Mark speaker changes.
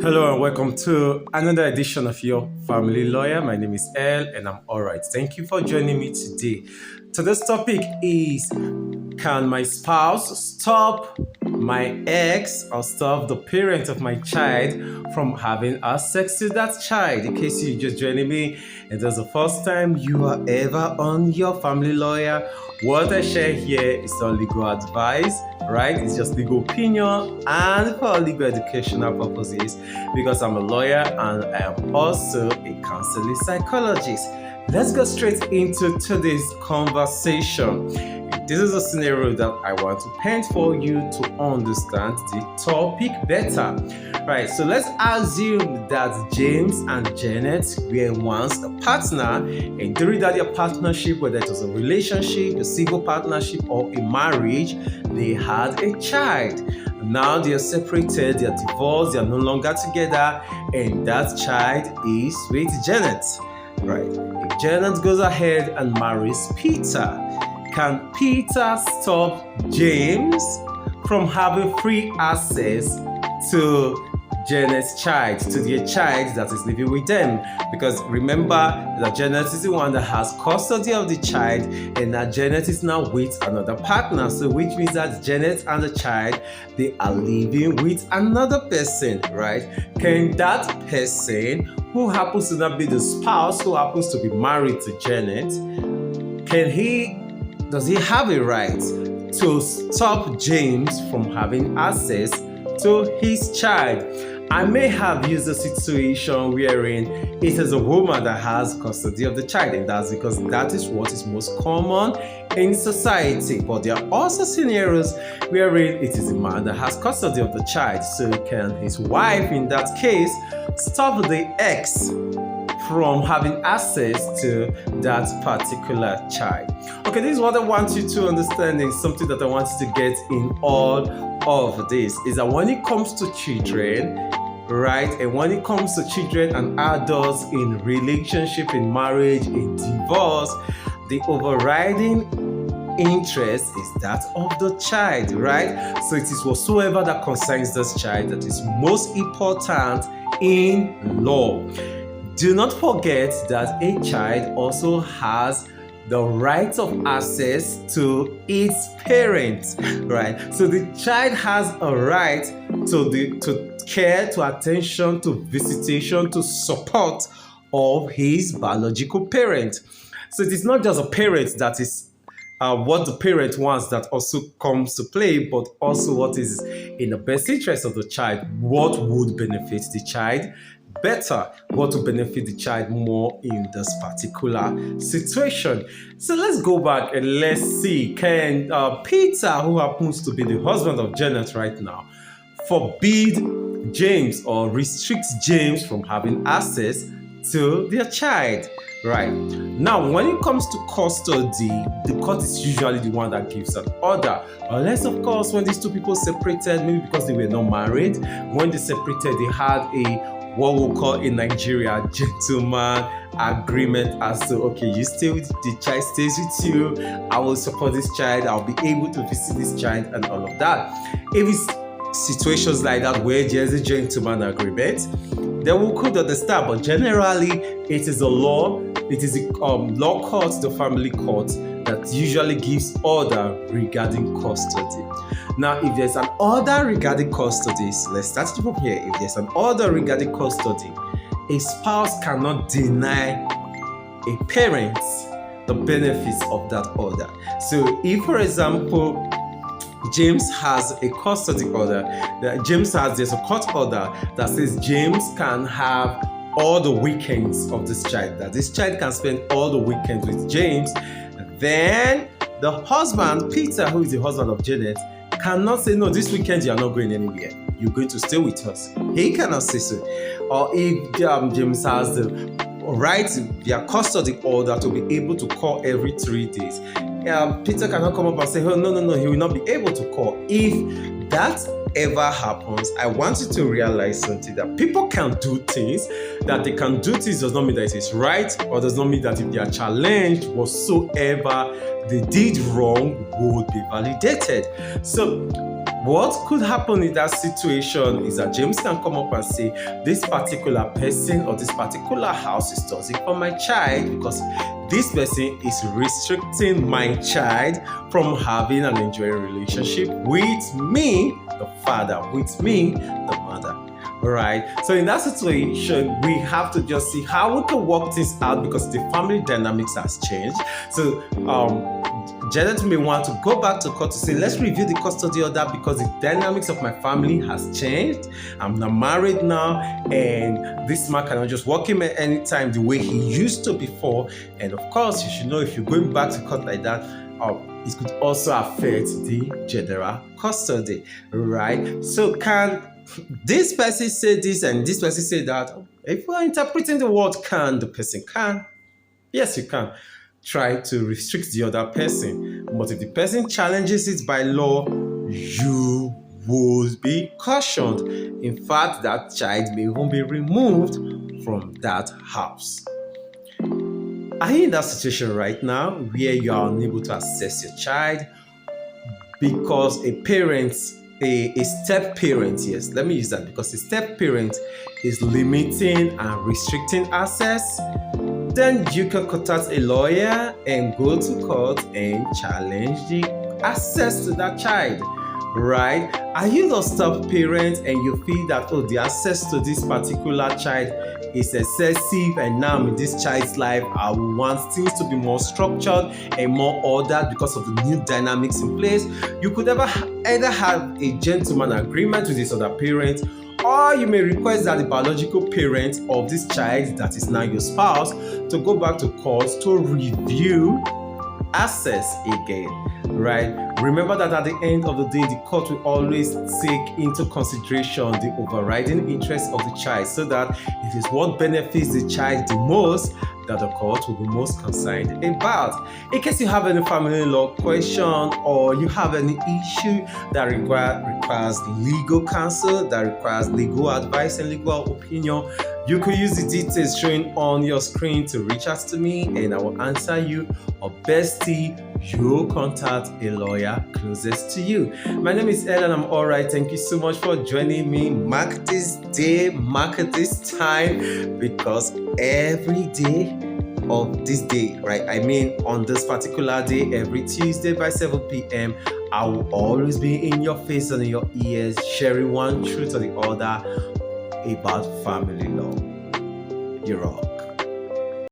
Speaker 1: Hello and welcome to another edition of Your Family Lawyer. My name is Earl and I'm alright. Thank you for joining me today. Today's topic is: can my spouse stop my ex or stop the parent of my child from having sex with that child? In case you just joining me and that's the first time you are ever on Your Family Lawyer, what I share here is not legal advice, right? It's just legal opinion and for legal educational purposes, because I'm a lawyer and I am also a counseling psychologist. Let's go straight into today's conversation. This is a scenario that I want to paint for you to understand the topic better. Right, so let's assume that James and Janet were once a partner, and during that their partnership, whether it was a relationship, a single partnership, or a marriage, they had a child. Now they are separated, they are divorced, they are no longer together, and that child is with Janet. Right, if Janet goes ahead and marries Peter, can Peter stop James from having free access to Janet's child, to their child that is living with them? Because remember that Janet is the one that has custody of the child, and that Janet is now with another partner. So which means that Janet and the child, they are living with another person, right? Can that person, who happens to not be the spouse, who happens to be married to Janet, does he have a right to stop James from having access to his child? I may have used a situation wherein it is a woman that has custody of the child, and that's because that is what is most common in society. But there are also scenarios wherein it is a man that has custody of the child. So can his wife, in that case, stop the ex from having access to that particular child? Okay, this is what I want you to understand, and something that I want you to get in all of this is that when it comes to children, right, and when it comes to children and adults in relationship, in marriage, in divorce, the overriding interest is that of the child, right? So it is whatsoever that concerns this child that is most important in law. Do not forget that a child also has the right of access to its parents, right? So the child has a right to care, to attention, to visitation, to support of his biological parent. So it is not just a parent that is what the parent wants that also comes to play, but also what is in the best interest of the child, what would benefit the child better, what will benefit the child more in this particular situation. So let's go back and let's see, can Peter, who happens to be the husband of Janet right now, forbid James or restrict James from having access to their child? Right. Now, when it comes to custody, the court is usually the one that gives an order. Unless, of course, when these two people separated, maybe because they were not married, when they separated, they had what we'll call in Nigeria gentleman agreement as to, okay, you stay with the child, stays with you, I will support this child, I'll be able to visit this child and all of that. If it's situations like that where there's a gentleman agreement, then we could understand, but generally it is a law, it is the law court, the family court, that usually gives order regarding custody. Now, if there's an order regarding custody, so let's start from here. If there's an order regarding custody, a spouse cannot deny a parent the benefits of that order. So if, for example, James has a custody order, there's a court order that says James can have all the weekends of this child, that this child can spend all the weekends with James, then the husband, Peter, who is the husband of Janet, cannot say, no, this weekend you are not going anywhere, you're going to stay with us. He cannot say so. Or if James has the right, their custody order to be able to call every 3 days, Peter cannot come up and say, oh, no, he will not be able to call. If that ever happens, I want you to realize something, that people can do things. That they can do things does not mean that it is right, or does not mean that if they are challenged whatsoever they did wrong would be validated. So What could happen in that situation is that James can come up and say, this particular person or this particular house is toxic for my child because this person is restricting my child from having an enjoying relationship with me, the father, with me, the mother. Right. So in that situation, we have to just see how we can work this out because the family dynamics has changed. So Janet may want to go back to court to say, let's review the custody order because the dynamics of my family has changed. I'm not married now, and this man cannot just walk in at any time the way he used to before. And of course, you should know if you're going back to court like that, it could also affect the general custody, right? So can this person say this and this person say that? If we're interpreting the word can, the person can. Yes, you can try to restrict the other person. But if the person challenges it by law, you would be cautioned. In fact, that child may even be removed from that house. Are you in that situation right now where you are unable to access your child because a parent, a step parent, yes, let me use that, because a step parent is limiting and restricting access? Then you can contact a lawyer and go to court and challenge the access to that child, right? Are you the step parent and you feel that, oh, the access to this particular child is excessive and now in this child's life I want things to be more structured and more ordered because of the new dynamics in place? You could either have a gentleman agreement with this other parent, or you may request that the biological parent of this child that is now your spouse to go back to court to review access again, right? Remember that at the end of the day, the court will always take into consideration the overriding interest of the child, so that it is what benefits the child the most that the court will be most concerned about. In case you have any family law question or you have any issue that requires legal counsel, that requires legal advice and legal opinion, you could use the details showing on your screen to reach out to me and I will answer you. Or bestie, you'll contact a lawyer closest to you. My name is Earl and I'm alright. Thank you so much for joining me. Mark this day, mark this time, because every day of this day, right? I mean, on this particular day, every Tuesday by 7 p.m., I will always be in your face and in your ears, sharing one truth or the other about family law. You're all.